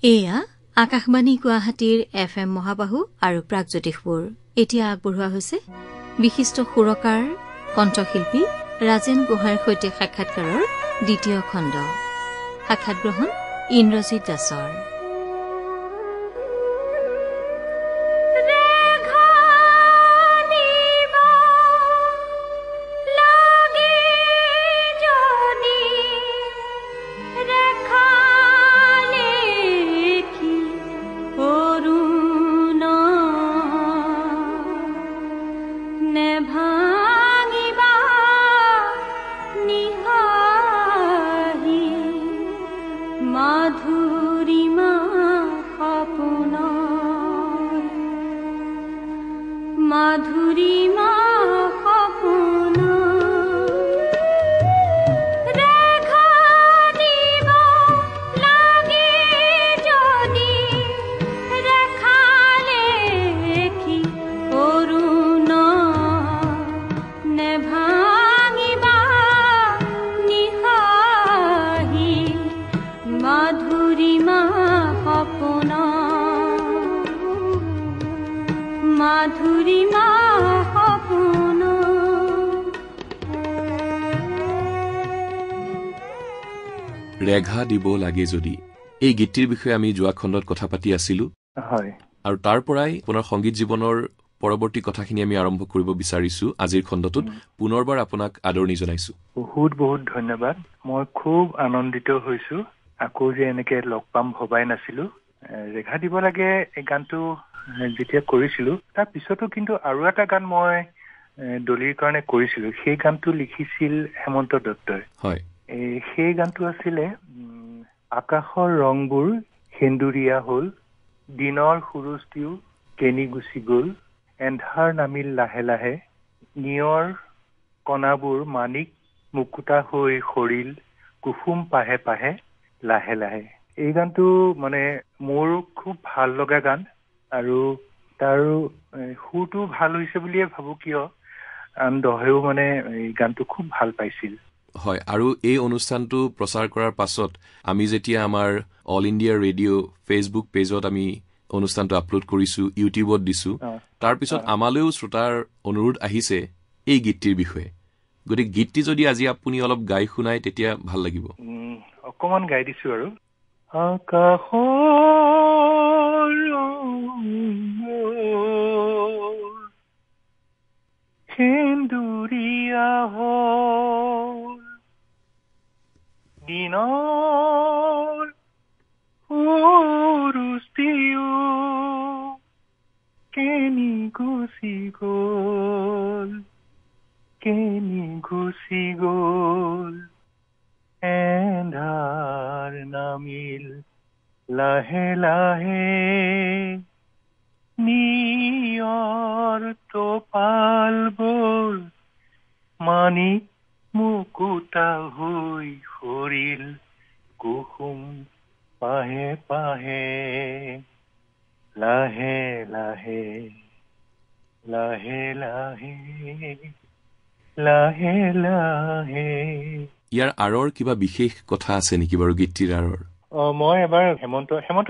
এয়া আকাশবাণী গুৱাহাটীৰ FM মহাবাহু আৰু প্ৰাগজ্যোতিষপুৰ। এতিয়া আগবঢ়োৱা হৈছে বিশিষ্ট সুৰকাৰ কণ্ঠশিল্পী ৰাজেন গোহাঁইৰ সৈতে সাক্ষাৎকাৰৰ দ্বিতীয় খণ্ড। সাক্ষাৎ গ্ৰহণ ইন্দ্ৰজিৎ দাসৰ। ৰেঘা দিব লাগে যদি, এই গীতটিৰ বিষয়ে আমি যোৱা খণ্ডত কথা পাতি আছিলো। হয়, আৰু তাৰ পৰাই আপোনাৰ সংগীত জীৱনৰ পৰৱৰ্তী কথাখিনি আমি আৰম্ভ কৰিব বিচাৰিছো। আজিৰ খণ্ডটোত পুনৰবাৰ আপোনাক আদৰণি জনাইছো। বহুত বহুত ধন্যবাদ। মই খুব আনন্দিত হৈছো আকৌ যে এনেকে লগ পাম ভবাই নাছিলো। ৰেঘা দিব লাগে এই গানটো যেতিয়া কৰিছিলো, তাৰ পিছতো কিন্তু আৰু এটা গান মই দলিৰ কাৰণে কৰিছিলো। সেই গানটো লিখিছিল হেমন্ত দত্তই। হয়, সেই গানটো আছিলে আকাশৰ ৰংবোৰ সেন্দুৰীয়া হ'ল, দিনৰ সুৰুষ্টিও কেনি গুচি গ'ল, এন্ধাৰ নামিল লাহে লাহে, নিয়ৰ কণাবোৰ মানিক মুকুতা হৈ সৰিল, কুসুম পাহে পাহে লাহে লাহে। এই গানটো মানে মোৰ খুব ভাল লগা গান আৰু তাৰ সুৰটো ভাল হৈছে বুলিয়ে ভাবো, কিয় আন দহেও মানে এই গানটো খুব ভাল পাইছিল। হয়, আৰু এই অনুষ্ঠানটো প্ৰচাৰ কৰাৰ পাছত আমি যেতিয়া আমাৰ অল ইণ্ডিয়া ৰেডিঅ' ফেচবুক পেজত আমি অনুষ্ঠানটো আপলোড কৰিছো, ইউটিউবত দিছো, তাৰ পিছত আমালৈও শ্ৰোতাৰ অনুৰোধ আহিছে এই গীতটিৰ বিষয়ে। গতিকে গীতটি যদি আজি আপুনি অলপ গাই শুনাই তেতিয়া ভাল লাগিব। অকমান গাই দিছো আৰু। আকাশৰ সেন্দুৰীয়া হ'ল, দিনৰ সুৰুষ্টিও কেনি গুচি গ'ল, কেনি গুচি গ'ল, এন্ধাৰ নামিল লাহে লাহে, নিয়ৰ টোপালবোৰ মানিক মুকুতা হৈ সৰিল, কুসুম পাহে পাহে লাহে লাহে, লাহে লাহে, লাহে লাহে। ইয়াৰ আঁৰৰ কিবা বিশেষ কথা আছে নেকি বাৰু গীতটিৰ আঁৰৰ? মই এবাৰ হেমন্ত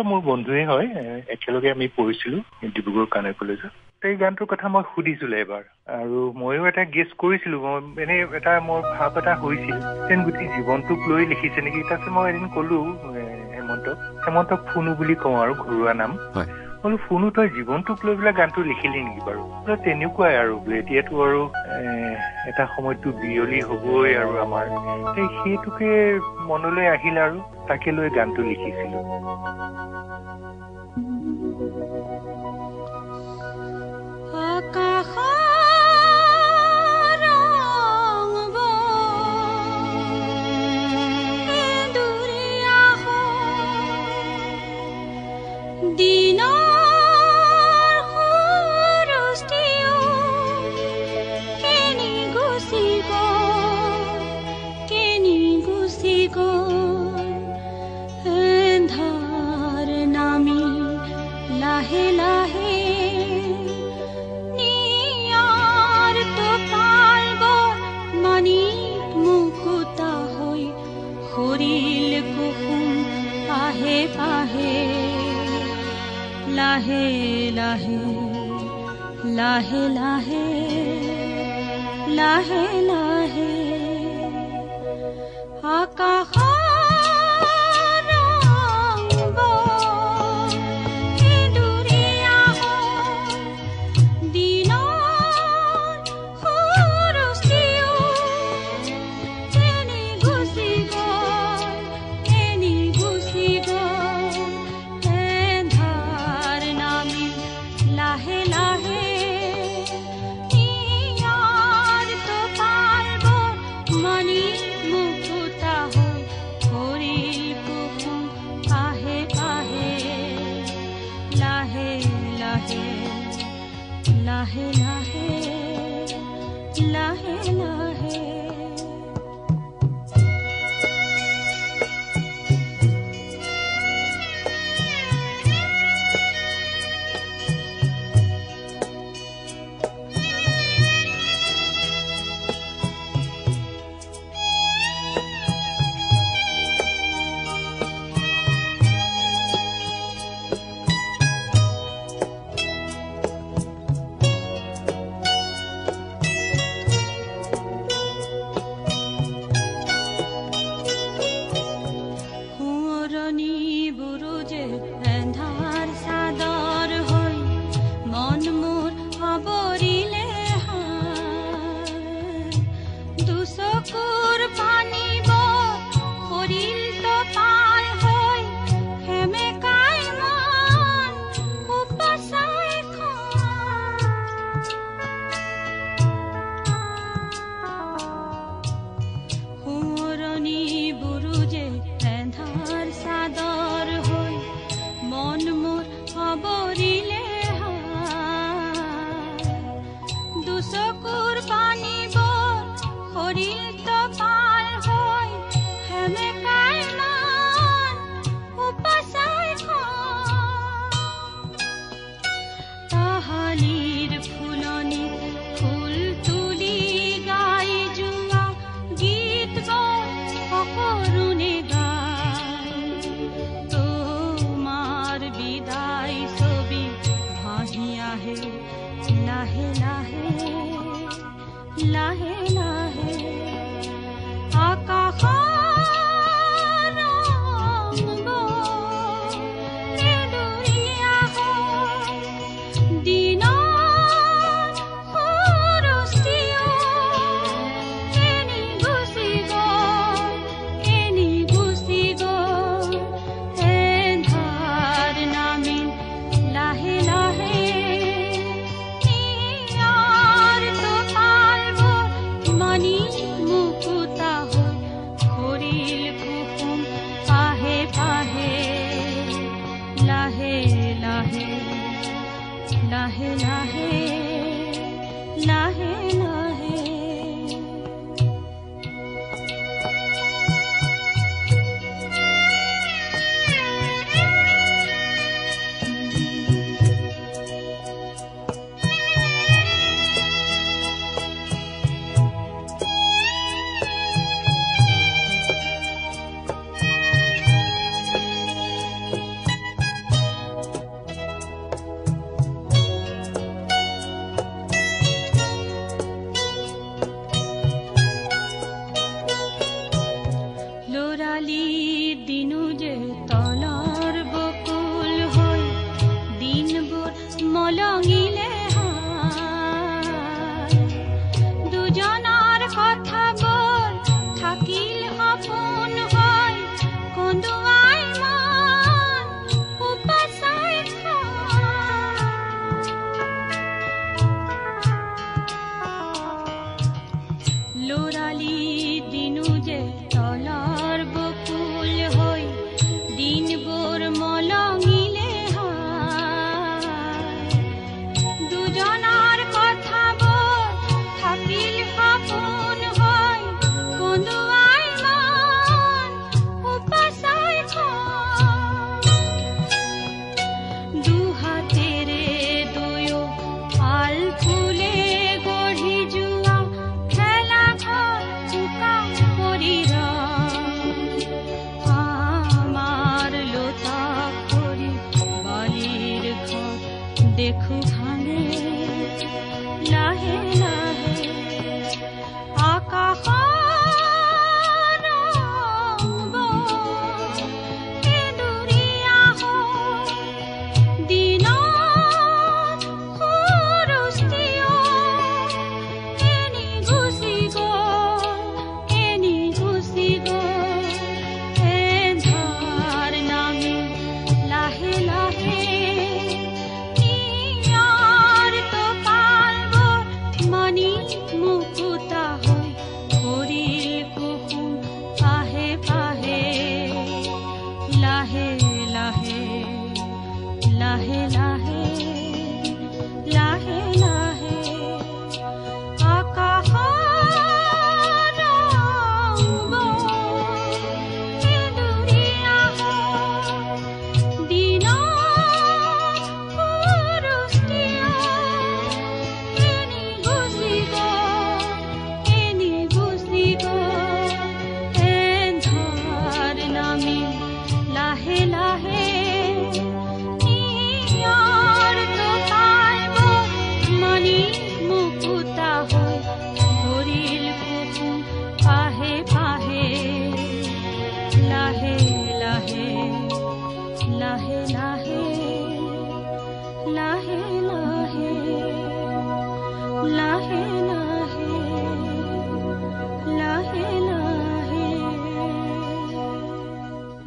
মোৰ বন্ধুৱে হয়, একেলগে আমি পঢ়িছিলো ডিব্ৰুগড় কানাড়া কলেজত। এই গানটোৰ কথা মই সুধিছিলো এবাৰ, আৰু ময়ো এটা গেছ কৰিছিলো। এনে এটা মোৰ ভাৱ এটা হৈছিল যেন গোটেই জীৱনটোক লৈ লিখিছে নেকি। তাৰপিছত মই এদিন কলো হেমন্তক ফুনু বুলি কওঁ আৰু ঘৰুৱা নাম। বোলো ফুনু, তই জীৱনটোক লৈ পেলাই গানটো লিখিলি নেকি বাৰু? তেনেকুৱাই আৰু এতিয়াতো আৰু এটা সময়তো বিয়লি হবই আৰু আমাৰ, সেইটোকে মনলৈ আহিল আৰু তাকে লৈ গানটো লিখিছিলো। পাহে পাহে লাহে লাহে লাহে লাহে লাহে লাহে আকাশ লাহে লাহে লাহে লাহে লাহে লাহে আকাশ লাহে লাহে লাহে লাহে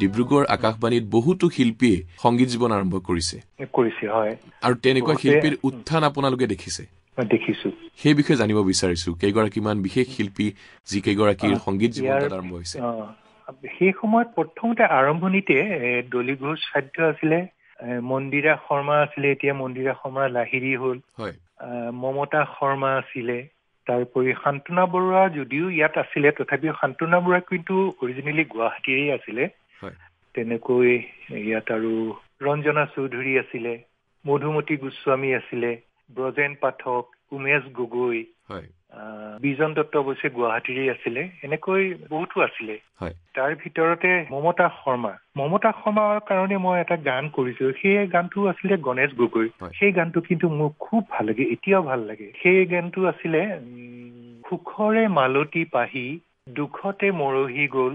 ডিব্ৰুগড় আকাশবাণীত বহুতো শিল্পীয়ে সংগীত জীৱন আৰম্ভ কৰিছে হয় আৰু তেনেকুৱা শিল্পীৰ উত্থান আপোনালোকে দেখিছে দেখিছো সেই বিষয়ে জানিব বিচাৰিছো কেইগৰাকীমান বিশেষ শিল্পী যি কেইগৰাকীৰ সংগীত জীৱন আৰম্ভ হৈছে সেই সময়ত প্ৰথমতে আৰম্ভণিতে ডলি ঘোষ সাধ্য আছিলে মন্দিৰা শৰ্মা আছিলে এতিয়া মন্দিৰা শৰ্মা লাহিৰী হ'ল মমতা শৰ্মা আছিলে তাৰোপৰি শান্তনা বৰুৱা যদিও ইয়াত আছিলে তথাপিও শান্তনা বৰুৱা কিন্তু অৰিজিনেলি গুৱাহাটীৰে আছিলে তেনেকৈ ইয়াত আৰু ৰঞ্জনা চৌধুৰী আছিলে মধুমতী গোস্বামী আছিলে ব্ৰজেন পাঠক উমেশ গগৈ বিজন দত্ত অৱশ্যে গুৱাহাটীৰে আছিলে এনেকৈ বহুতো আছিলে তাৰ ভিতৰতে মমতা শৰ্মাৰ কাৰণে মই এটা গান কৰিছো সেই গানটো আছিলে গণেশ গগৈ সেই গানটো কিন্তু মোৰ খুব ভাল লাগে এতিয়াও ভাল লাগে সেই গানটো আছিলে সুখৰে মালতী পাহি দুখতে মৰহি গল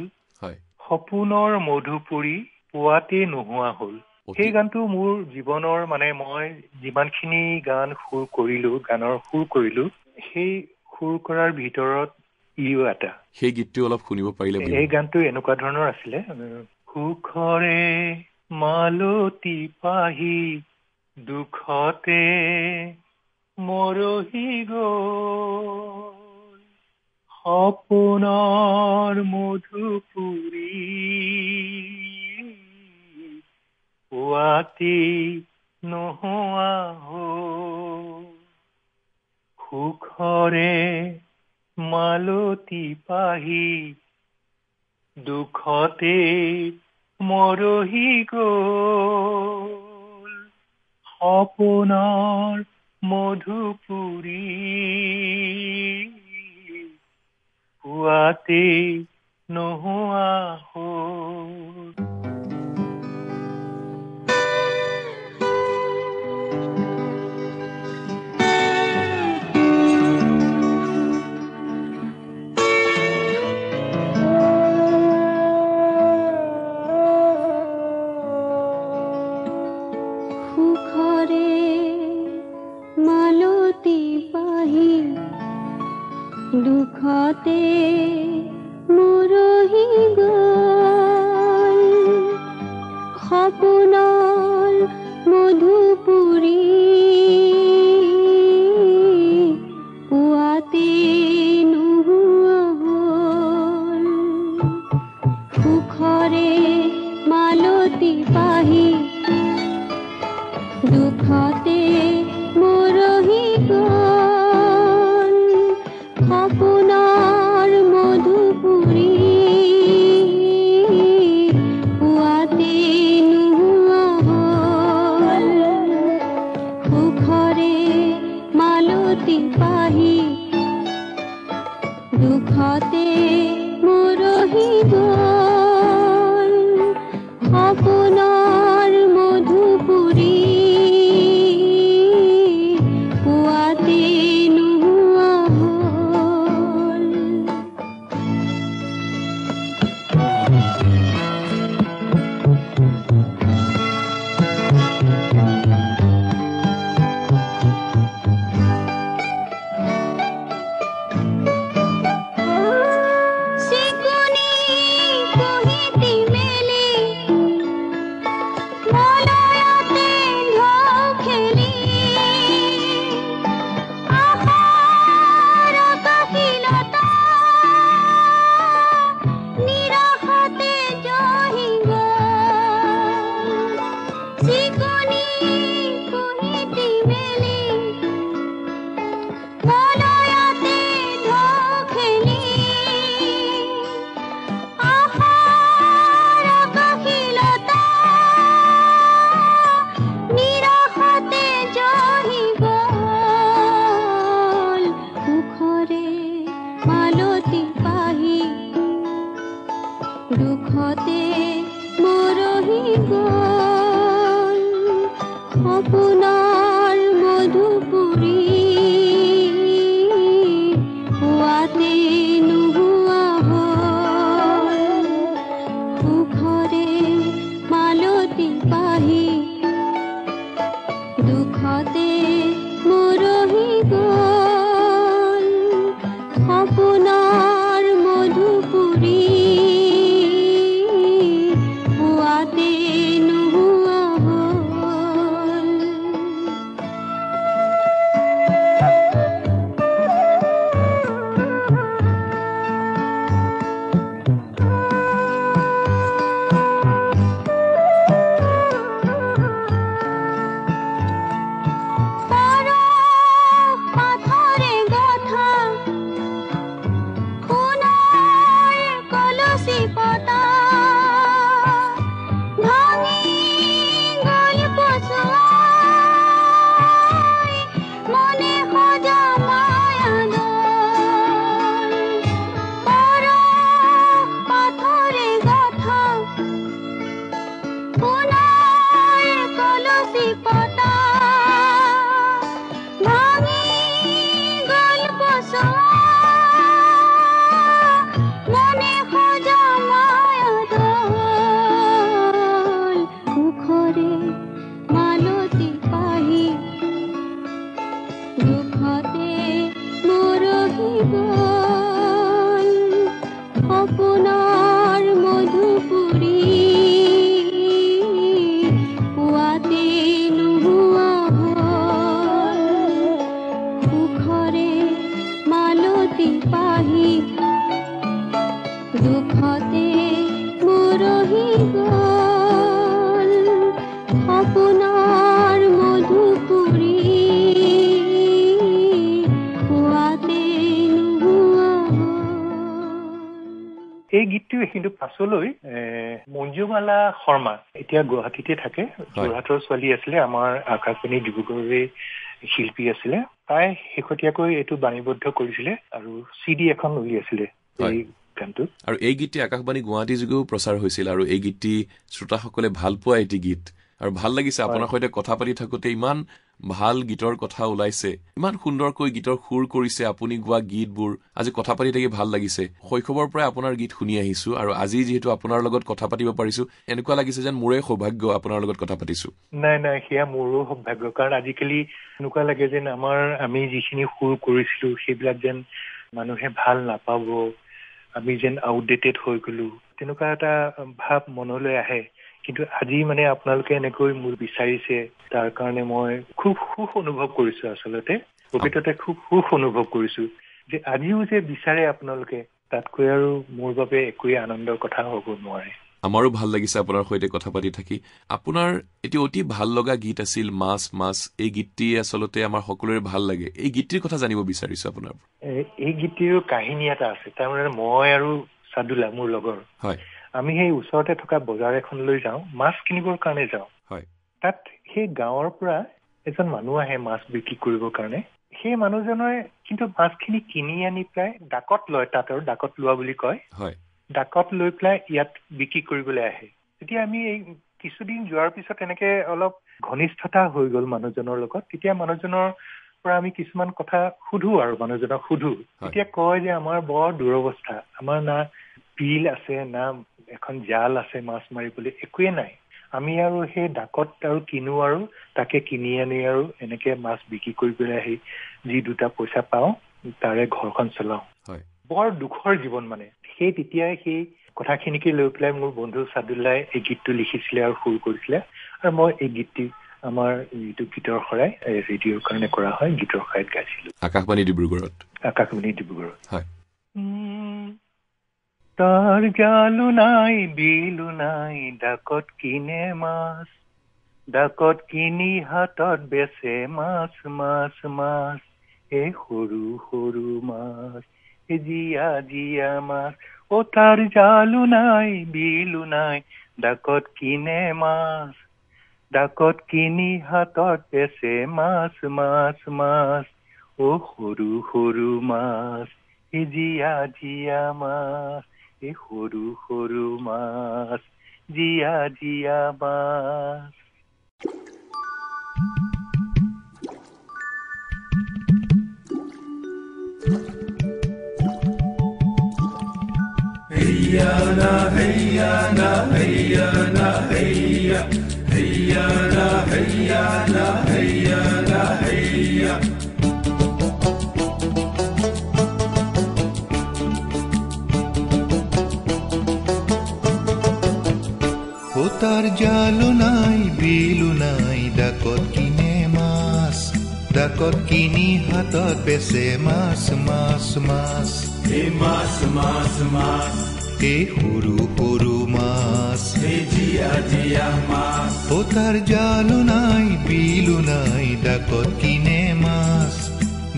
সপোনৰ মধুপুৰী পোৱাতে নোহোৱা হ'ল সেই গানটো মোৰ জীৱনৰ মানে মই যিমানখিনি গানৰ সুৰ কৰিলো সেই সুৰ কৰাৰ ভিতৰত ইও এটা সেই গীতটো অলপ শুনিব পাৰিলে এই গানটো এনেকুৱা ধৰণৰ আছিলে সুখৰে মালতী পাহি দুখতে মৰহি গল সপোনৰ মধুপুৰী পোৱাতে নোহোৱা হ'ল সুখৰে মালতী পাহি দুখতে মৰহি গল সপোনৰ মধুপুৰী পোৱাতে নোহোৱা হ'ল দুখতে মৰহি গল সপোনৰ মধুপুৰী পোৱাতে নোহোৱা হ'ল সুখৰে মালতী পাহি দুখতে মৰহি গল সপোনৰ মধুপুৰী পোৱাতে নোহোৱা হ'ল সুখৰে মালতী পাহি দুখতে মৰহি গল সপোনৰ মধুপুৰী পোৱাতে নোহোৱা হ'ল চিকুনি কুহিতি মেলি মলয়তে ঢৌ খেলি আশাৰ আকাশীলতা নিৰাশতে জহি গল চিকুনি কুহিতি মেলি মলয়তে ঢৌ খেলি আশাৰ আকাশীলতা নিৰাশতে জহি গল সুখৰে মালতী পাহি দুখতে মৰহি গল সপোনৰ মধুপুৰী পোৱাতে নোহোৱা হ'ল সুখৰে মালতী পাহি দুখতে মৰহি গল সপোনৰ মধুপুৰী মালতী পাহি দুখতে মৰহি গ'ল সপোনৰ মধুপুৰী পুৱাতে নোহোৱা হ'ল সুখৰে মালতী পাহি দুখতে মৰহি গ'ল সপোনৰ মধুপুৰী পুৱাতে নোহোৱা হ'ল। এই গীতটো কিন্তু পাছলৈ মঞ্জুমালা শৰ্মা এতিয়া গুৱাহাটীতে থাকে, যোৰহাটৰ ছোৱালী আছিলে, আমাৰ আকাশবাণী ডিব্ৰুগড়ৰে শিল্পী আছিলে। তাই শেহতীয়াকৈ এইটো বাণীবদ্ধ কৰিছিলে আৰু CD এখন উলিয়াইছিলে এই গানটো। আৰু এই গীতটি আকাশবাণী গুৱাহাটী যোগেও প্ৰচাৰ হৈছিল আৰু এই গীতটি শ্ৰোতাসকলে ভাল পোৱা এটি গীত। আৰু ভাল লাগিছে আপোনাৰ সৈতে কথা পাতি থাকোতে ইমান ভাল গীতৰ কথা ওলাইছে, ইমান সুন্দৰকৈ গীতৰ সুৰ কৰিছে আপুনি গোৱা গীতবোৰ। আজি কথা পাতি থাকি ভাল লাগিছে। শৈশৱৰ পৰাই আপোনাৰ গীত শুনি আহিছো আৰু আজি যিহেতু আপোনাৰ লগত কথা পাতিব পাৰিছো, এনেকুৱা লাগিছে যেন মোৰে সৌভাগ্য আপোনাৰ লগত কথা পাতিছো। নাই সেয়া মোৰো সৌভাগ্য, কাৰণ আজিকালি এনেকুৱা লাগে যেন আমি যিখিনি সুৰ কৰিছিলো সেইবিলাক যেন মানুহে ভাল নাপাব, আমি যেন আউটডেটেড হৈ গলো, তেনেকুৱা এটা ভাৱ মনলৈ আহে। কিন্তু আজি মানে আপোনালোকে এনেকৈ মোৰ বিচাৰিছে, তাৰ কাৰণে মই খুব সুখ অনুভৱ কৰিছো। আচলতে প্ৰকৃততে খুব সুখ অনুভৱ কৰিছো যে আজিও যে বিচাৰে আপোনালোকে, তাতকৈ আৰু মোৰ বাবে একোৱে আনন্দৰ কথা হ'ব নোৱাৰে। আমাৰো ভাল লাগিছে আপোনাৰ সৈতে কথা পাতি থাকি। আপোনাৰ এটি অতি ভাল লগা গীত আছিল মাছ মাছ। এই গীতটি আচলতে আমাৰ সকলোৰে ভাল লাগে। এই গীতটিৰ কথা জানিব বিচাৰিছো আপোনাৰ। এই গীতটিৰ কাহিনী এটা আছে। তাৰমানে মই আৰু চাদুলা, মোৰ লগৰ, আমি সেই ওচৰতে থকা বজাৰ এখনলৈ যাওঁ, মাছ কিনিবৰ কাৰণে যাওঁ। তাত সেই গাঁৱৰ পৰা এজন মানুহ আহে মাছ বিক্ৰী কৰিবৰ কাৰণে। সেই মানুহজনে কিন্তু মাছখিনি কিনি আনি পেলাই ডাকত লয়, তাত আৰু ডাকত লোৱা বুলি কয়, ডাকত লৈ পেলাই ইয়াত বিক্ৰী কৰিবলৈ আহে। তেতিয়া আমি এই কিছুদিন যোৱাৰ পিছত এনেকে অলপ ঘনিষ্ঠতা হৈ গ'ল মানুহজনৰ লগত। তেতিয়া মানুহজনৰ পৰা আমি কিছুমান কথা সুধো আৰু মানুহজনক সুধো। তেতিয়া কয় যে আমাৰ বৰ দুৰৱস্থা, আমাৰ না বিল আছে, না এখন জাল আছে মাছ মাৰিবলৈ, একোৱে নাই। আমি আৰু সেই ডাকত আৰু কিনো আৰু তাকে কিনি আনি আৰু এনেকে মাছ বিক্ৰী কৰিবলৈ আহি যি দুটা পইচা পাওঁ তাৰে ঘৰখন চলাওঁ। বৰ দুখৰ জীৱন মানে। তেতিয়াই সেই কথাখিনিকে লৈ পেলাই মোৰ বন্ধু চাদুল্লাই এই গীতটো লিখিছিলে আৰু সুৰ কৰিছিলে। আৰু মই এই গীতটি আমাৰ যিটো গীতৰ শৰাই ৰেডিঅ'ৰ কাৰণে কৰা হয়, গীতৰ শৰাইত গাইছিলো আকাশবাণী ডিব্ৰুগড়ত। তাৰ জালু নাই বিলু নাই, ডাকত কিনে মাছ, ডাকত কিনি হাতত বেচে মাছ মাছ মাছ, এই সৰু সৰু মাছ, এই জীয়া জীয়া মাছ। ও তাৰ জালু নাই বিলু নাই, ডাকত কিনে মাছ, ডাকত কিনি হাতত বেচে মাছ মাছ মাছ, ও সৰু সৰু মাছ, এই জীয়া জীয়া মাছ, এই সৰু সৰু মাছ, জীয়া জীয়া মাছ। Heya na heya na heya na heya, heya na heya na heya na heya. ও তার জালু নাই বিলু নাই, ডাকত কিনে মাছ, ডাকত কিনি হাতত বেচে মাছ মাছ মাছ, এই মাছ মাছ মাছ, এই সৰু সৰু মাছ, এই জীয়া জীয়া মাছ। ও তার জালু নাই বিলু নাই, ডাকত কিনে মাছ,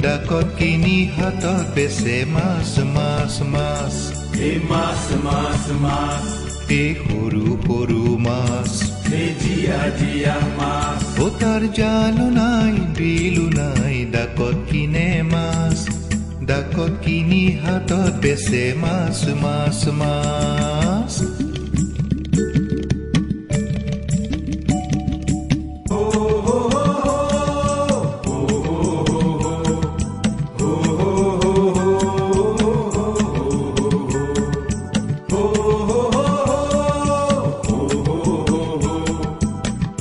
ডাকত কিনি হাতত বেচে মাছ মাছ মাছ, এই মাছ মাছ মাছ, এই সৰু সৰু মাছ, এই জীয়া জীয়া মাছ। ও তার জালু নাই বিলু নাই, ডাকত কিনে মাছ, ডাকত কিনি হাতত বেচে মাছ মাছ মাছ।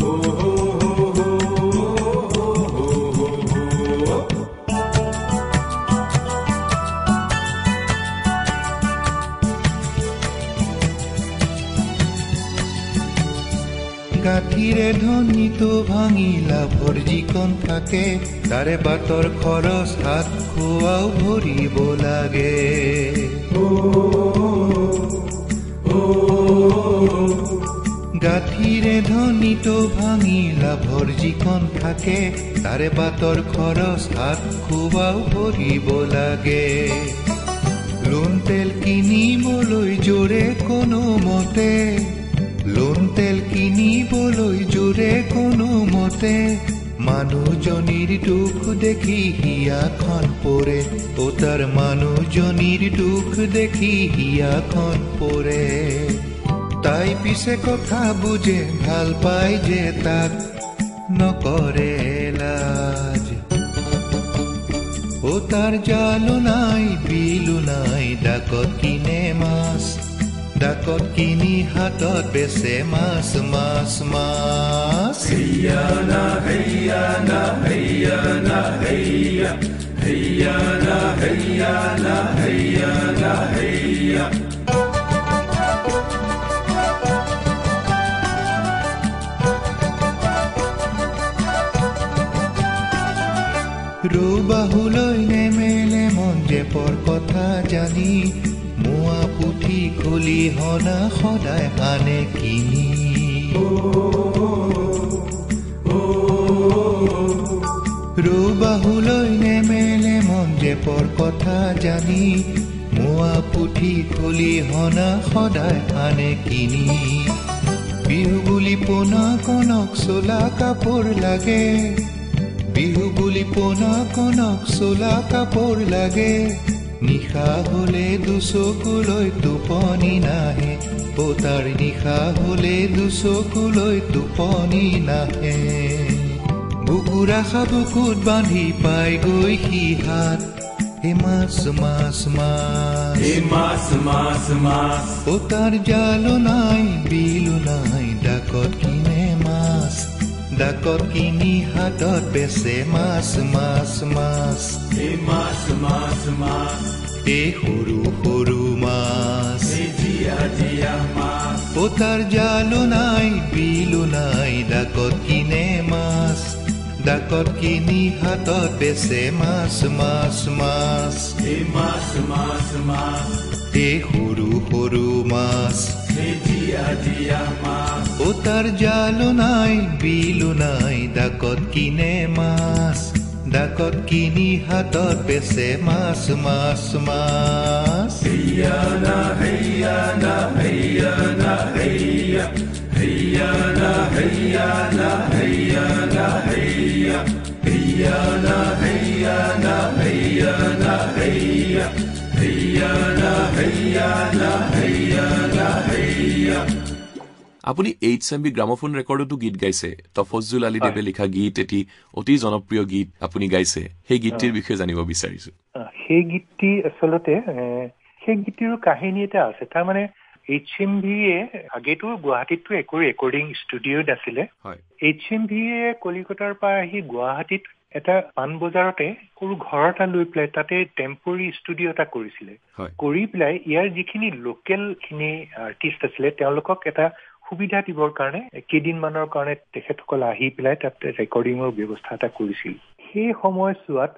Oh ধনীটো ভাঙি লাভৰ যিকণ থাকে তাৰে বাটৰ খৰচ হাত খোৱাও ভৰিব লাগে গাঁঠিৰে ধনীটো ভাঙি লাভৰ যিকণ থাকে তাৰে বাটৰ খৰচ হাত খোৱাও ভৰিব লাগে লোন তেল কিনিবলৈ জোৰে কোনো মতে লোন তেল কিনিবলৈ জোৰে কোনো মতে মানুহজনীৰ দুখ দেখি হিয়াখন পৰে তাৰ মানুহজনীৰ দুখ দেখি হিয়াখন পৰে তাই পিছে কথা বুজে ভাল পাই যে তাক নকৰে লাজ তাৰ জালো নাই বিলু নাই ডাকত কিনে মাছ ডাকত কিনি হাতত বেচে মাছ মাছ মাছ হেয়া না হেয়া না হেয়া না হেয়া হেয়া না হেয়া না হেয়া না হেয়া ৰৌবাহুলৈ নেমেলে মন জেপৰ কথা জানি মোৱা পুথি খুলি হনা সদায় আনে কিনি ৰৌবাহুলৈ নেমেলে মন জেপৰ কথা জানি মোৱা পুথি খুলি হনা সদায় আনে কিনি বিহু বুলি পোনা কনক চোলা কাপোৰ লাগে বিহু বুলি পোনা কনক চোলা কাপোৰ লাগে নিশা হলে দুচকুলৈ টোপনি নাহে তাৰ নিশা হলে দুচকুলৈ টোপনি নাহে বুকুৰা বুকুত বান্ধি পাই গৈ সি হাত হে মাছ মাছ মাছ হে মাছ মাছ মাছ তাৰ জালো নাই বিলু নাই ডাকত কিনে মাছ ডাকত কিনি হাতত বেচে মাছ মাছ মাছ হে মাছ মাছ মাছ এই সৰু সৰু মাছ হে জিয়া জিয়া মাছ তাৰ জালো নাই বিলু নাই ডাকত কিনে মাছ ডাকত কিনি হাতত বেচে মাছ মাছ মাছ হে মাছ মাছ মাছ এই সৰু সৰু মাছ হে জিয়া জিয়া মাছ তাৰ জালো নাই বিলু নাই ডাকত কিনে মাছ ডাকত কিনি হাতত বেচে মাছ মাছ মাছ হেয়া না হেয়া না হেয়া না হেয়া হেয়া না হেয়া না হেয়া না হেয়া হেয়া না হেয়া না হেয়া না হেয়া হেয়া না হেয়া না হেয়া না হেয়া আপুনি HMV গ্ৰামোফোন ৰেকৰ্ডতো গীত গাইছে তফজ্জুল আলী দেৱে লিখা গীত এটি অতি জনপ্ৰিয় গীত আপুনি গাইছে সেই গীতটিৰ বিষয়ে জানিব বিচাৰিছো সেই গীতটি আচলতে সেই গীতটিৰ কাহিনী এটা আছে তাৰমানে HMV আগেতো গুৱাহাটীতটো একো ৰেকৰ্ডিং ষ্টুডিঅ' নাছিলে HMV কলিকতাৰ পৰা আহি গুৱাহাটীত এটা পাণ বজাৰতে সৰু ঘৰ এটা লৈ পেলাই তাতে টেম্পৰৰী ষ্টুডিঅ' এটা কৰিছিলে কৰি পেলাই ইয়াৰ যিখিনি লোকেল খিনি আৰ্টিষ্ট আছিলে তেওঁলোকক এটা সুবিধা দিবৰ কাৰণে কেইদিনমানৰ কাৰণে তেখেতসকল আহি পেলাই তাতে ৰেকৰ্ডিঙৰ ব্যৱস্থা এটা কৰিছিল সেই সময়ছোৱাত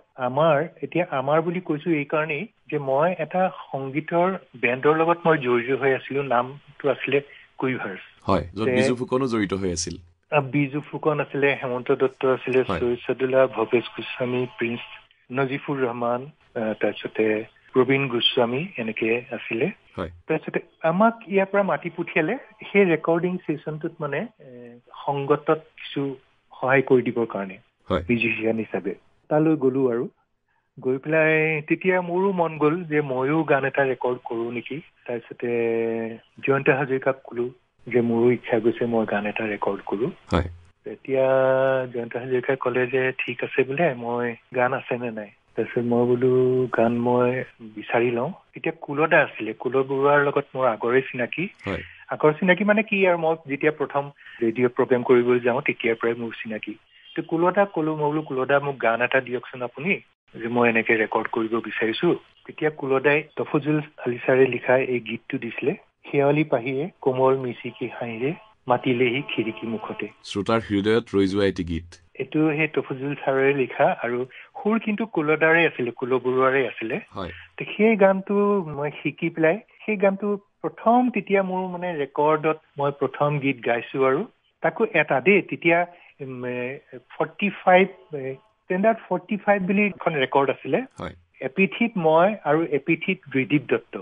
আমাৰ বুলি কৈছো এই কাৰণেই যে মই এটা সংগীতৰ বেণ্ডৰ লগত মই জড়িত হৈ আছিলো নামটো আছিলে কুইভাৰ্ছ য'ত বিজু ফুকনো জড়িত হৈ আছিল বিজু ফুকন আছিলে হেমন্ত দত্ত আছিলে সৈয়দ সাদুল্লাহ ভৱেশ গোস্বামী প্ৰিন্স নজিফুৰ ৰহমান তাৰপিছতে প্ৰবীণ গোস্বামী এনেকে আছিলে তাৰপিছতে আমাক ইয়াৰ পৰা মাতি পঠিয়ালে সেই ৰেকৰ্ডিং ছেছনটোত মানে সংগতত কিছু সহায় কৰি দিবৰ কাৰণে মিউজিচিয়ান হিচাপে তালৈ গলো আৰু গৈ পেলাই তেতিয়া মোৰো মন গ'ল যে ময়ো গান এটা ৰেকৰ্ড কৰো নেকি তাৰপিছতে জয়ন্ত হাজৰিকাক কলো যে মোৰো ইচ্ছা গৈছে মই গান এটা ৰেকৰ্ড কৰো তেতিয়া জয়ন্ত হাজৰিকাই ক'লে যে ঠিক আছে বোলে মই গান আছে নে নাই তাৰপিছত মই বোলো গান মই বিচাৰি লওঁ তেতিয়া কুলদা আছিলে কুল বৰুৱাৰ লগত মোৰ আগৰ চিনাকি মানে কি আৰু মই যেতিয়া প্ৰথম ৰেডিঅ' প্ৰগ্ৰেম কৰিবলৈ যাওঁ তেতিয়াৰ পৰাই মোৰ চিনাকি তো কুলদাক ক'লো মই বোলো কুলদা মোক গান এটা দিয়কচোন আপুনি যে মই এনেকে ৰেকৰ্ড কৰিব বিচাৰিছো তেতিয়া কুলদাই তফজ্জুল আলী ছাৰে লিখা এই গীতটো দিছিলে শেৱালি পাহিৰে কোমল মিচিকি হাঁহিৰে মাতিলেহি খিৰিকী মুখতে। শ্ৰোতাৰ হৃদয়ত ৰৈ যোৱা এটি গীত। এইটো সেই তফুজুল ছাৰে লিখা আৰু সুৰ কিন্তু কুলদাৰে আছিলে, কুল বৰুৱাৰে আছিলে। সেই গানটো মই শিকি পেলাই সেই গানটো প্ৰথম তেতিয়া মোৰ মানে ৰেকৰ্ডত মই প্ৰথম গীত গাইছো আৰু তাকো এটা তেতিয়া 45 ষ্টেণ্ডাৰ্ড 45 বুলি এখন ৰেকৰ্ড আছিলে। এপিথিত মই আৰু এপিথিত ৰিদীপ দত্ত।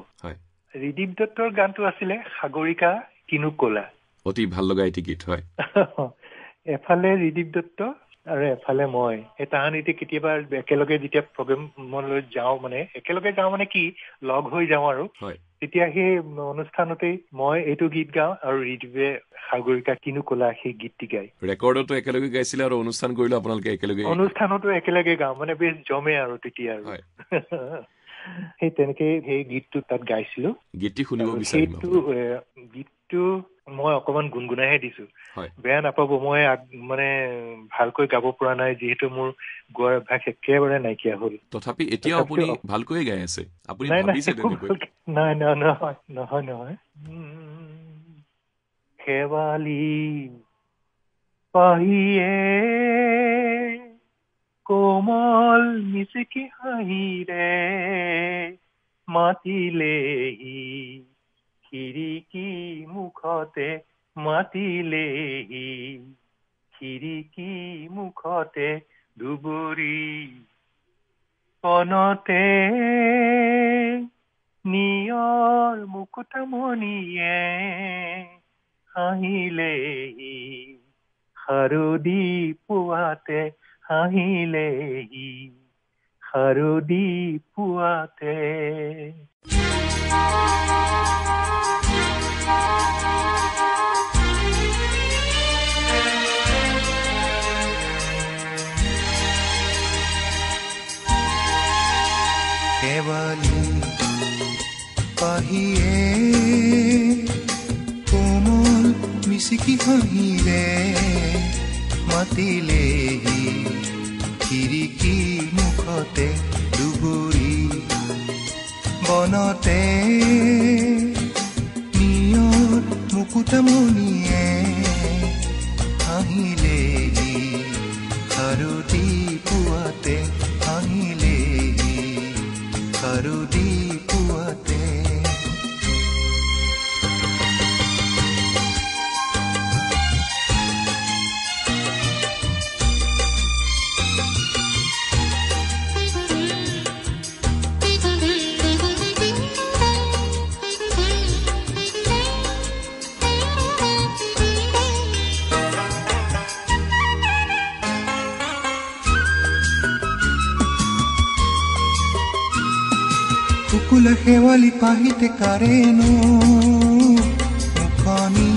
ৰিদীপ দত্তৰ গানটো আছিলে সাগৰিকা কিনো কলা। অতি ভাল লগা এটি গীত। হয়, এফালে ৰিদীপ দত্ত আৰু এফালে মই। এই তাহানিতে কেতিয়াবা একেলগে যেতিয়া প্ৰগ্ৰেমলৈ যাওঁ, মানে একেলগে যাওঁ মানে কি লগ হৈ যাওঁ আৰু তেতিয়া সেই অনুষ্ঠানতেই মই এইটো গীত গাওঁ আৰু ৰিদীপে সাগৰিকা কিনো কলা সেই গীতটি গাই। ৰেকৰ্ডতো একেলগে গাইছিলে আৰু অনুষ্ঠান কৰিলে আপোনালোকে একেলগে? অনুষ্ঠানতো একেলগে গাওঁ, মানে বেছ জমে আৰু তেতিয়া আৰু সেই তেনেকে সেই গীতটো তাত গাইছিলো। গীতটি শুনিব বিচাৰিম। গীতটো মই অকমান গুণগুণাইহে দিছো, বেয়া নাপাব। মই মানে ভালকৈ গাব পৰা নাই যিহেতু মোৰ গোৱাৰ অভ্যাস একেবাৰে নাইকিয়া হ'ল। তথাপি এতিয়া আপুনি ভালকৈ গাই আছে। আপুনি ভাবিছে তেনেকৈ? নহয়। শেৱালি পাহিয়ে কোমল মিচিকি হাঁহিৰে মাতিলেহি খিৰিকী মুখতে, মাতিলেহি খিৰিকী মুখতে দুবৰি কণতে নিয়ৰ মুকুতামণিয়ে হাঁহিলেহি শাৰদী পুৱাতে, হাঁহিলেহি শাৰদী পুৱাতে। শেৱালি পাহিয়ে কোমল মিচিকি হাঁহিৰে মাতিলেহি খিৰিকী মুখতে দুবৰি বনতে নিয়ৰ মুকুতামণিয়ে হাঁহিলেহি শাৰদী পুৱাতে, হাঁহিলেহি শাৰদী পুৱাতে। কুকুলা শেৱালি পাহিতে কাৰেনো মুখনি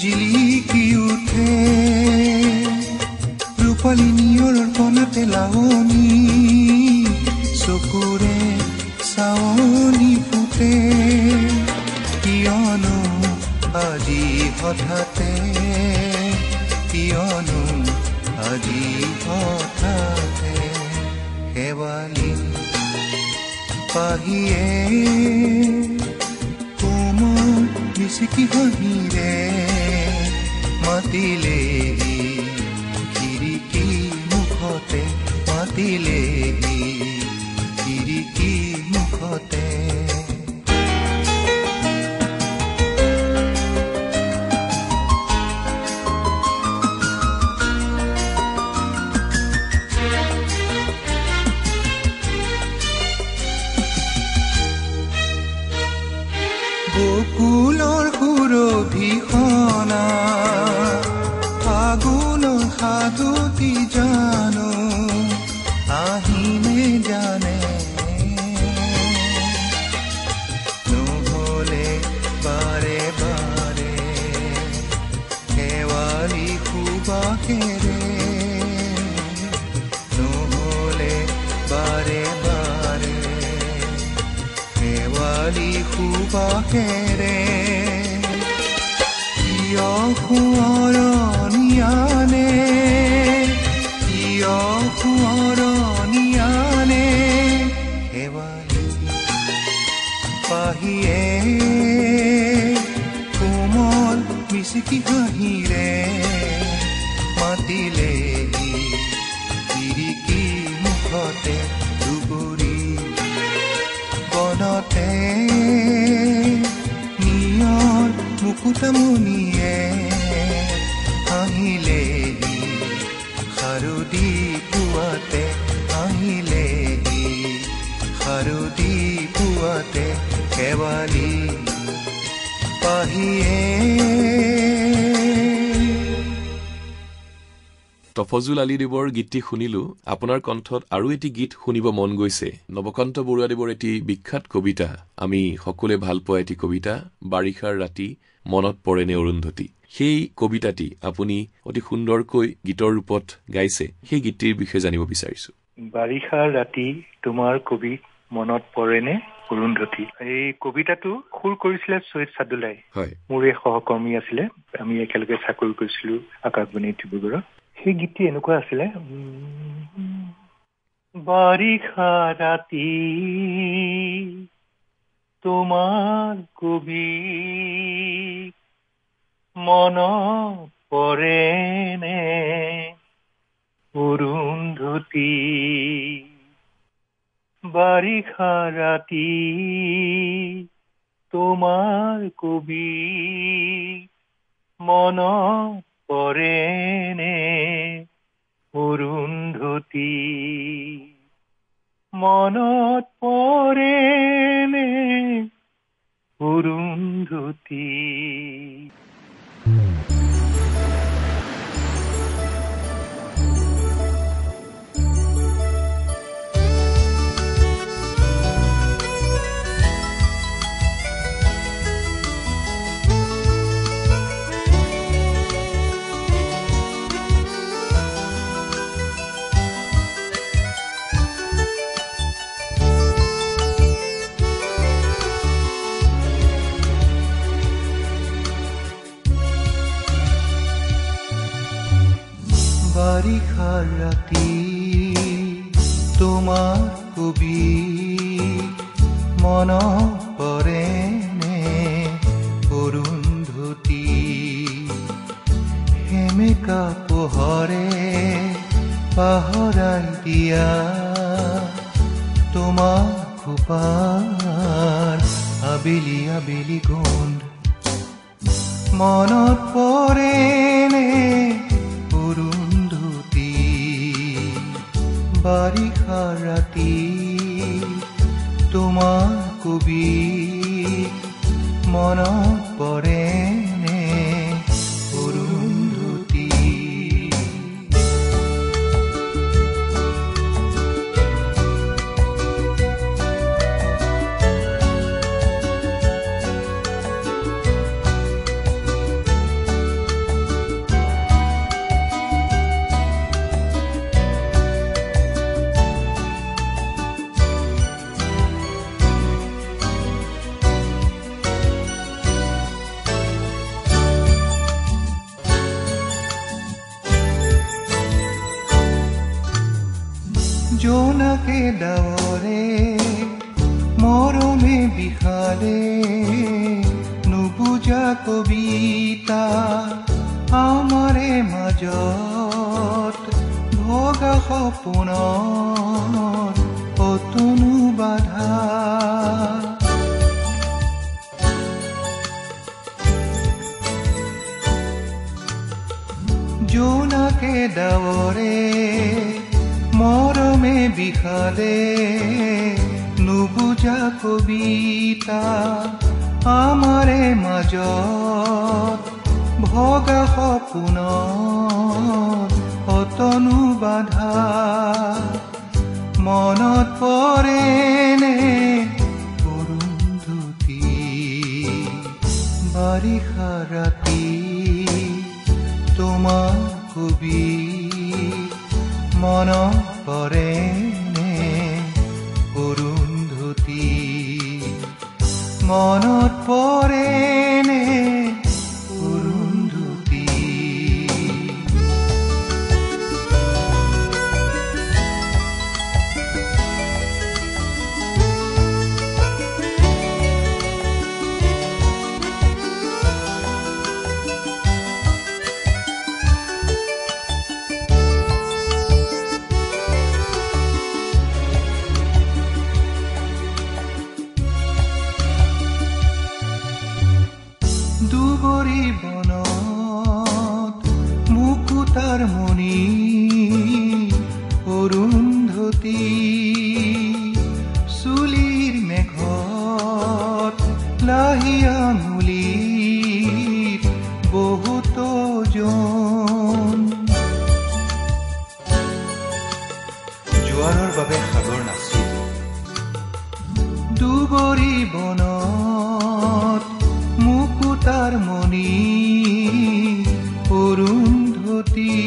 জিলিকি উঠে, ৰূপালী নিয়ৰৰ কণাতে লাৱনী চকুৰে চাৱনী ফুটে। কিয়নো আজি হঠাতে, কিয়নো আজি হঠাতে শেৱালি পাহিয়ে কোমল মিচিকি হাঁহিৰে মাতিলেহি খিৰিকী মুখতে, মাতিলেহি খিৰিকী মুখতে। বকুলৰ সুৰভিখনা ফাগুনৰ সাধুতি জানো আহিনে জানে, নহলে বাৰে বাৰে শেৱালি সুবাসেৰে, নহলে বাৰে বাৰে শেৱালি সুবাসেৰে। কিয় সোঁৱৰণীয়ানে, কিয় সোঁৱৰণীয়ানে শেৱালি পাহিয়ে কোমল মিচিকি আহিলেহি খিৰিকী মুখতে দুবৰি বনতে নিয়ৰ মুকুটমণিয়ে আহিলেহি শাৰদী পুৱাতে আহিলেহি শাৰদী পুৱাতে শেৱালি পাহিয়ে। তফজুল আলীদেৱৰ গীতটি শুনিলো। আপোনাৰ কণ্ঠত আৰু এটি গীত শুনিব মন গৈছে। নৱকান্ত বৰুৱাদেৱৰ এটি বিখ্যাত কবিতা, আমি সকলোৱে ভাল পোৱা এটি কবিতা, বাৰিষাৰ ৰাতি মনত পৰেনে অৰুন্ধতী। সেই কবিতাটি আপুনি অতি সুন্দৰকৈ গীতৰ ৰূপত গাইছে। সেই গীতটিৰ বিষয়ে জানিব বিচাৰিছো। বাৰিষাৰ ৰাতি তোমাৰ কবি মনত পৰেনে অৰুন্ধতী। এই কবিতাটো সুৰ কৰিছিলে চৈয়দ চাদুলাই, মোৰ এই সহকৰ্মী আছিলে। আমি একেলগে চাকৰি কৰিছিলো আকাশবাণী ডিব্ৰুগড়ত। সেই গীতটি এনেকুৱা আছিলে, বাৰিষা ৰাতি তোমাৰ কবি মনত পৰেনে অৰুন্ধতী। বাৰিষা ৰাতি তোমাৰ কবি মনত পৰেনে অৰুন্ধতী। মনত পৰেনে অৰুন্ধতী। বাৰিষাৰ ৰাতি তোমাৰ কবি মনত পৰেনে অৰুন্ধতী। সেমেকা পোহৰে পাহৰাই দিয়া তোমাৰ খোপাৰ আবেলি আবেলি গোন্ধ মনত পৰেনে অৰুন্ধতী। বাৰিষাৰ ৰাতি তোমাৰ কবি মনত পৰেনে অৰুন্ধতী। জোনাকে ডাৱৰে মৰমে বিষালে নুবুজা কবিতা আমাৰে মাজত ভগা সপোনৰ অতনু বাধা। জোনাকে ডাৱৰে মৰমে বিষালে নুবুজা কবিতা আমাৰে মাজত ভগা সপোনৰ অতনু বাধা। মনত পৰেনে অৰুন্ধতী। বাৰিষা ৰাতি তোমাৰ কবি মনত পৰেনে অৰুন্ধতী। মনত পৰেনে অৰুন্ধতী। মণি অৰুন্ধতী চুলিৰ মেঘত লাহি আঙুলিৰ বহুতো জন জোৱাৰৰ বাবে সাগৰ নাছিল দুবৰি বনত মুকুতাৰ মণি অৰুন্ধতী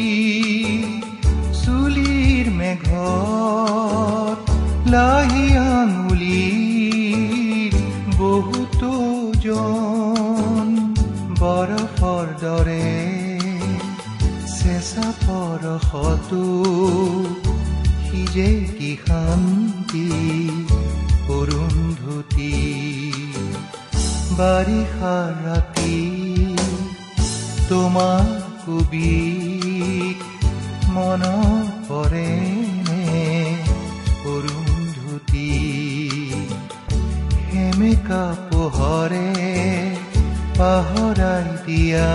চুলিৰ মেঘত লাহি আঙুলিৰ বহুতো জন বৰফৰ দৰে চেঁচা পৰশতো সিজে কি শান্তি অৰুন্ধতী বাৰিষা ৰাতি তোমাক কবিক মনত পৰেনে অৰুন্ধতী সেমেকা পোহৰে পাহৰাই দিয়া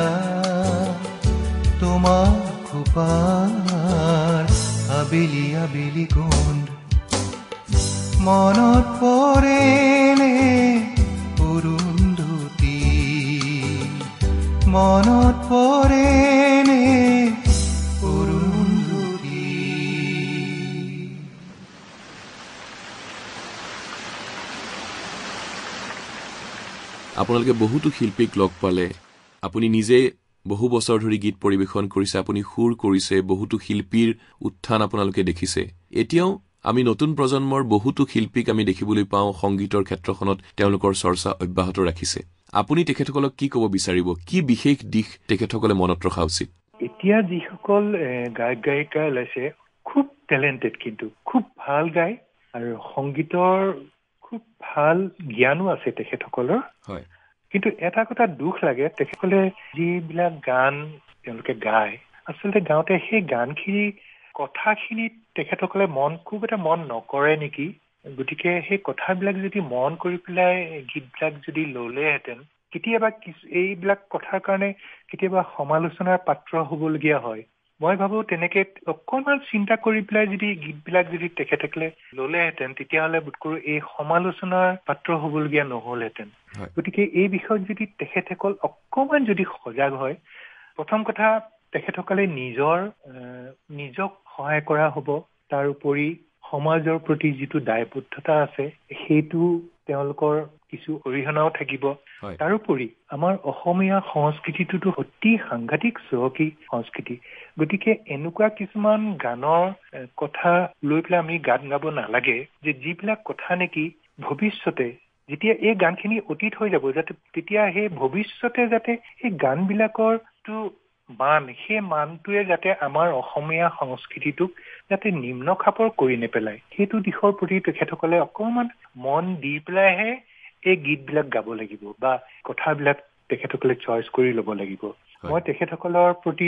তোমাক খোপাৰ আবেলি আবেলি গোন্ধ মনত পৰেনে অৰুন্ধতী মনত পৰেনে অৰুন্ধতী আপোনালোকে বহুতো শিল্পীক লগ পালে আপুনি নিজে বহু বছৰ ধৰি গীত পৰিবেশন কৰিছে আপুনি সুৰ কৰিছে বহুতো শিল্পীৰ উত্থান আপোনালোকে দেখিছে এতিয়াও আমি নতুন প্ৰজন্মৰ বহুতো শিল্পীক আমি দেখিবলৈ পাওঁ সংগীতৰ ক্ষেত্ৰখনত তেওঁলোকৰ চৰ্চা অব্যাহত ৰাখিছে আপুনি তেখেতসকলক কি ক'ব বিচাৰিব কি বিশেষ দিশ তেখেতসকলে মনত ৰখা উচিত এতিয়া যিসকল গায়ক গায়িকা ওলাইছে খুব টেলেণ্টেড কিন্তু খুব ভাল গায় আৰু সংগীতৰ খুব ভাল জ্ঞানো আছে তেখেতসকলৰ হয় কিন্তু এটা কথা দুখ লাগে তেখেতসকলে যিবিলাক গান তেওঁলোকে গায় আচলতে গাওঁতে সেই গানখিনি কথাখিনি তেখেতসকলে খুব এটা মন নকৰে নেকি গতিকে সেই কথাবিলাক যদি মন কৰি পেলাই গীতবিলাক যদি ল'লেহেঁতেন কেতিয়াবা এইবিলাক কথাৰ কাৰণে কেতিয়াবা সমালোচনাৰ পাত্ৰ হ'বলগীয়া হয় মই ভাবো তেনেকে অকণমান চিন্তা কৰি পেলাই যদি গীতবিলাক যদি তেখেতসকলে ল'লেহেঁতেন তেতিয়াহ'লে বোধকৰো এই সমালোচনাৰ পাত্ৰ হ'বলগীয়া নহ'লহেঁতেন গতিকে এই বিষয়ত যদি তেখেতসকল অকণমান যদি সজাগ হয় প্ৰথম কথা তেখেতসকলে নিজক সহায় কৰা হ'ব তাৰ উপৰি সমাজৰ প্ৰতি যিটো দায়বদ্ধতা আছে সেইটো তেওঁলোকৰ কিছু অৰিহণাও থাকিব তাৰোপৰি আমাৰ অসমীয়া সংস্কৃতিটোতো অতি সাংঘাতিক চহকী সংস্কৃতি গতিকে এনেকুৱা কিছুমান গানৰ কথা লৈ পেলাই আমি গান গাব নালাগে যে যিবিলাক কথা নেকি ভৱিষ্যতে যেতিয়া এই গানখিনি অতীত হৈ যাব যাতে তেতিয়া সেই ভৱিষ্যতে যাতে এই গানবিলাকৰটো সেই মানটোৱে যাতে আমাৰ অসমীয়া সংস্কৃতিটোক যাতে নিম্ন খাপৰ কৰি নেপেলায় সেইটো দিশৰ প্ৰতি তেখেতসকলে অকণমান মন দি পেলাইহে এই গীতবিলাক গাব লাগিব বা কথাবিলাক তেখেতসকলে চইচ কৰি ল'ব লাগিব মই তেখেতসকলৰ প্ৰতি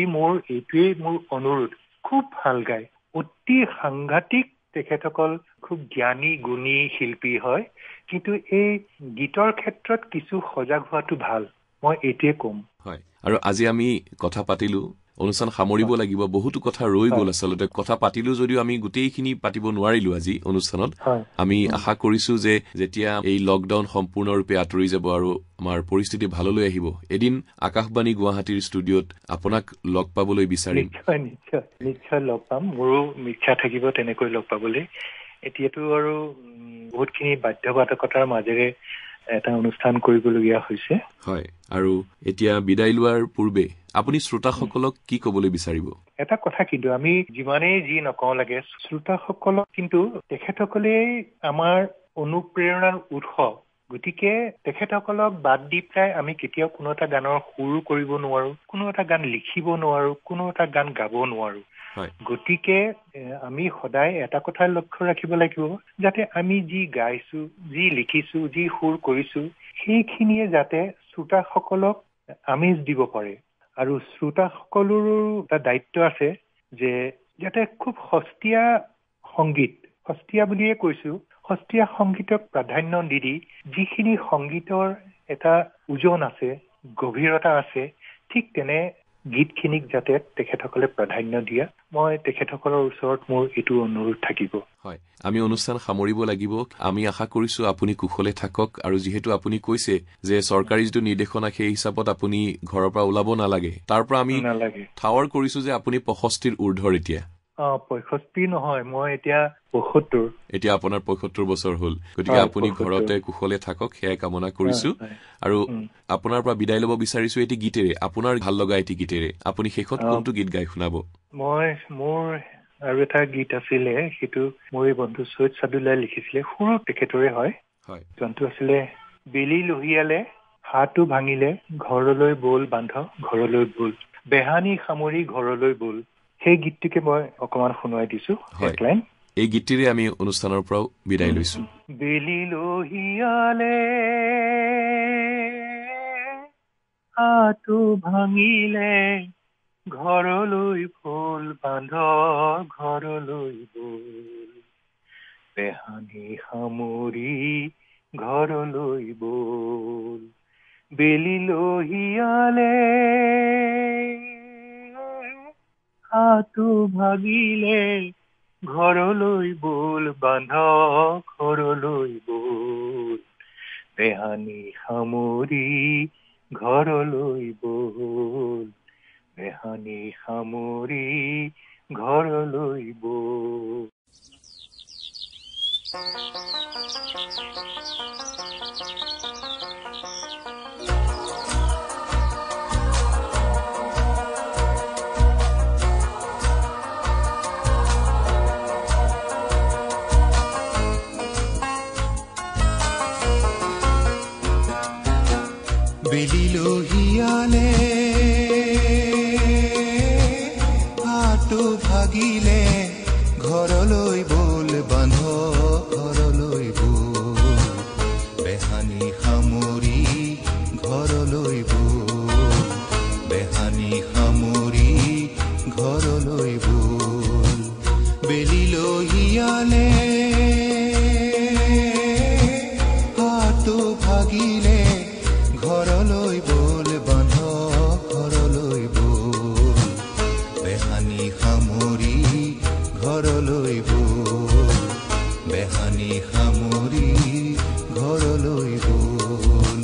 এইটোৱেই মোৰ অনুৰোধ খুব ভাল গায় অতি সাংঘাতিক তেখেতসকল খুব জ্ঞানী গুণী শিল্পী হয় কিন্তু এই গীতৰ ক্ষেত্ৰত কিছু সজাগ হোৱাটো ভাল মই এইটোৱে ক'ম হয় আৰু আজি আমি কথা পাতিলো অনুষ্ঠান সামৰিব লাগিব বহুতো কথা ৰৈ গ'ল আচলতে কথা পাতিলো যদিও আমি গোটেইখিনি পাতিব নোৱাৰিলো আজি অনুষ্ঠানত আমি আশা কৰিছো যে যেতিয়া এই লকডাউন সম্পূৰ্ণৰূপে আঁতৰি যাব আৰু আমাৰ পৰিস্থিতি ভাললৈ আহিব এদিন আকাশবাণী গুৱাহাটীৰ ষ্টুডিঅ'ত আপোনাক লগ পাবলৈ বিচাৰিম নিশ্চয় লগ পাম মোৰো ইচ্ছা থাকিব তেনেকৈ লগ পাবলৈ এতিয়াতো আৰু বহুতখিনি বাধ্যবাধকতাৰ মাজেৰে এটা অনুষ্ঠান কৰিবলগীয়া হৈছে হয় আৰু এতিয়া বিদায় লোৱাৰ পূৰ্বে আপুনি শ্ৰোতাসকলক কি ক'বলৈ বিচাৰিব এটা কথা কিন্তু আমি যিমানেই যি নকওঁ লাগে শ্ৰোতাসকলক কিন্তু তেখেতসকলেই আমাৰ অনুপ্ৰেৰণাৰ উৎস গতিকে তেখেতসকলক বাদ দি পেলাই আমি কেতিয়াও কোনো এটা গানৰ সুৰো কৰিব নোৱাৰো কোনো এটা গান লিখিব নোৱাৰো কোনো এটা গান গাব নোৱাৰো গতিকে আমি সদায় এটা কথা লক্ষ্য ৰাখিব লাগিব যাতে আমি যি গাইছো যি লিখিছো যি সুৰ কৰিছো সেইখিনিয়ে যাতে শ্ৰোতাসকলক আমেজ দিব পাৰে আৰু শ্ৰোতাসকলৰো এটা দায়িত্ব আছে যে যাতে খুব সস্তীয়া বুলিয়ে কৈছো সস্তীয়া সংগীতক প্ৰাধান্য দি যিখিনি সংগীতৰ এটা ওজন আছে গভীৰতা আছে ঠিক তেনে গীতখিনিক যাতে তেখেতসকলে প্ৰাধান্য দিয়া মই তেখেতসকলৰ ওচৰত মোৰ এইটো অনুৰোধ থাকিব। হয়, আমি অনুষ্ঠান সামৰিব লাগিব। আমি আশা কৰিছো আপুনি কুশলে থাকক, আৰু যিহেতু আপুনি কৈছে যে চৰকাৰী যিটো নিৰ্দেশনা সেই হিচাপত আপুনি ঘৰৰ পৰা ওলাব নালাগে, তাৰ পৰা আমি ঠাৱৰ কৰিছো যে আপুনি 65ৰ ঊৰ্ধৰ এতিয়া। 65 নহয়, মই এতিয়া 72। এতিয়া আপোনাৰ 75 বছৰ হ'ল, গতিকে আপুনি ঘৰতে কুশলে থাকক সেয়াই কামনা কৰিছো। আৰু আপোনাৰ পৰা বিদায় ল'ব বিচাৰিছো এটি গীতেৰে, আপোনাৰ ভাল লগা এটি গীতেৰে। আপুনি শেষত কোনটো গীত গাই শুনাব? মোৰ আৰু এটা গীত আছিলে, সেইটো মোৰ বন্ধু সৈয়দ সাদুল্লাই লিখিছিলে, সুৰো তেখেতৰে হয়। গানটো আছিলে বেলি লহিয়ালে হাতো ভাঙিলে ঘৰলৈ বল বান্ধ ঘৰলৈ বল, বেহানি সামৰি ঘৰলৈ বল। সেই গীতটিকে মই অকমান শুনাই দিছো। এই গীতটিৰে আমি অনুষ্ঠানৰ পৰাও বিদায় লৈছো। বেলি লহিয়ালে হাতো ভাঙিলে ঘৰলৈ বল বান্ধ ঘৰলৈ বল, বেহানি সামৰি ঘৰলৈ বল, বেলি লহিয়ালে হাতো ভাঙিলে ঘৰলৈ বল বান্ধ ঘৰলৈ বল, বেহানি সামৰি ঘৰলৈ বল, বেহানি সামৰি ঘৰলৈ বল। বেলি লহিয়ালে হাতো ভাগিলে ঘৰলৈ বল বান্ধ ঘৰলৈ বল, বেহানি সামৰি ঘৰলৈ বল, বেহানি সামৰি ঘৰলৈ বল, বেলি লহিয়ালে হাতো ভাগিলে ঘৰলৈ বল বান্ধ ঘৰলৈ বল, বেহানি সামৰি ঘৰলৈ বল, বেহানি সামৰি ঘৰলৈ বল।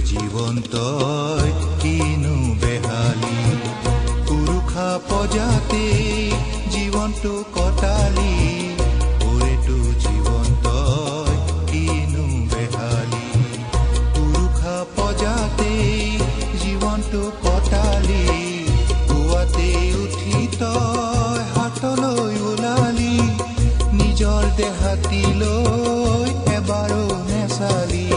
জীৱন তই কিনো বেহালি, পুৰুষা পজাতে জীৱনটো কটালি, ওৰেটো জীৱন তই কিনো বেহালি, পুৰুষা পজাতে জীৱনটো কটালি, পুৱাতে উঠি তই হাতলৈ ওলালি, নিজৰ দেহাতিলৈ এবাৰো নেচালি,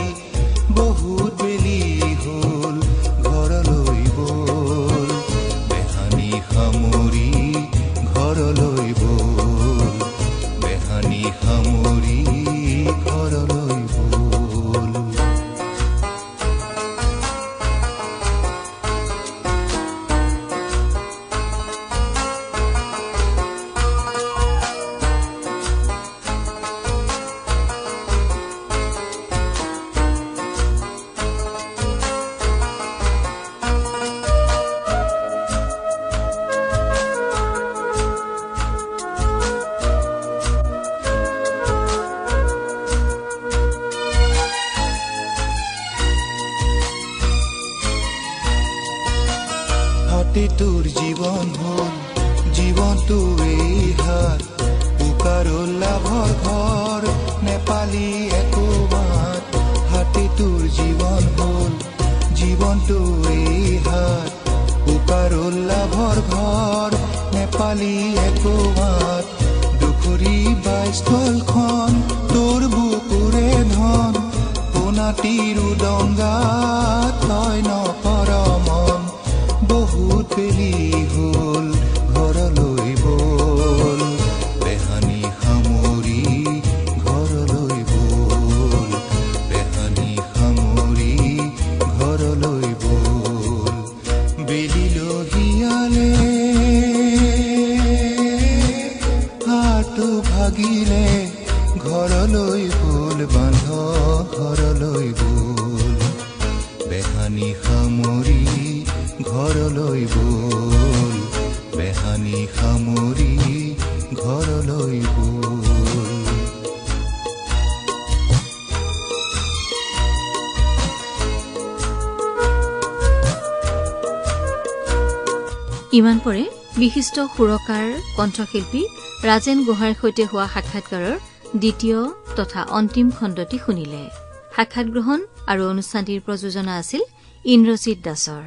বহুত বেলি হ'ল ঘৰলৈ বল, বেহানি সামৰি ঘৰলৈ বল, বেহানি সামৰি ঘৰলৈ বল। তোৰ জীৱন হ'ল জীৱনটো এই হাত, পুকাৰো লাভৰ ঘৰ নেপালী একো মাত, হাতে তোৰ জীৱন হ'ল জীৱনটো এই হাত, পুকাৰো লাভৰ ঘৰ নেপালী একো মাত, দুখুৰী বাইস্থলখন তোৰ বুকুৰে ধন, কোন নাতিৰ উদংগা তই নকৰ মন বহুত পেলি হ'ল ঘৰলৈ বল বেহানি সামৰি ঘৰলৈ বল বেহানি সামৰি ঘৰলৈ বল বেলিলো হিয়ালে হাতটো ভাগিলে ঘৰলৈ বল বান্ধ ঘৰলৈ বল বেহানি সামৰি ঘৰলৈ বল বেহানি সামৰি ঘৰলৈ বল ইমান পৰে বিশিষ্ট সুৰকাৰ কণ্ঠশিল্পী ৰাজেন গোহাঁইৰ সৈতে হোৱা সাক্ষাৎকাৰৰ দ্বিতীয় তথা অন্তিম খণ্ডটি শুনিলে। সাক্ষাৎ গ্ৰহণ আৰু অনুষ্ঠানটিৰ প্ৰযোজনা আছিল ইন্দ্ৰজিৎ দাসৰ।